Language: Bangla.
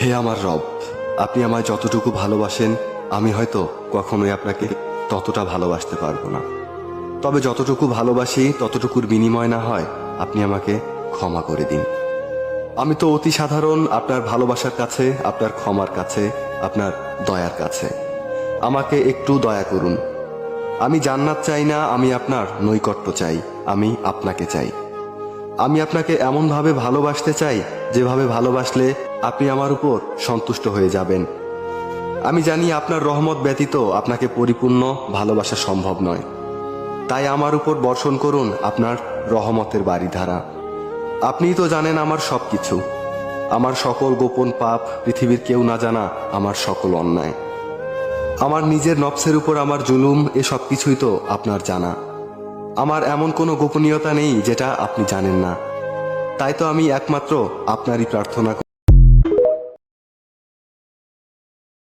হে আমার রব, আপনি আমায় যতটুকু ভালোবাসেন আমি হয়তো কখনোই আপনাকে ততটা ভালোবাসতে পারবো না। তবে যতটুকু ভালোবাসি ততটুকুর বিনিময় না হয় আপনি আমাকে ক্ষমা করে দিন। আমি তো অতি সাধারণ আপনার ভালোবাসার কাছে, আপনার ক্ষমার কাছে, আপনার দয়ার কাছে। আমাকে একটু দয়া করুন। আমি জান্নাত চাই না, আমি আপনার নৈকট্য চাই, আমি আপনাকে চাই। আমি আপনাকে এমনভাবে ভালোবাসতে চাই যেভাবে ভালোবাসলে আপনি আমার উপর সন্তুষ্ট হয়ে যাবেন। আমি জানি আপনার রহমত ব্যতীত আপনাকে পরিপূর্ণ ভালোবাসা সম্ভব নয়। তাই আমার উপর বর্ষণ করুন আপনার রহমতের বারিধারা। আপনিই তো জানেন আমার সবকিছু, আমার সকল গোপন পাপ, পৃথিবীর কেউ না জানা আমার সকল অন্যায়, আমার নিজের নফসের উপর আমার জুলুম, এ সব কিছুই তো আপনার জানা। আমার এমন কোনো গোপনীয়তা নেই যেটা আপনি জানেন না। তাই তো আমি একমাত্র আপনারই প্রার্থনা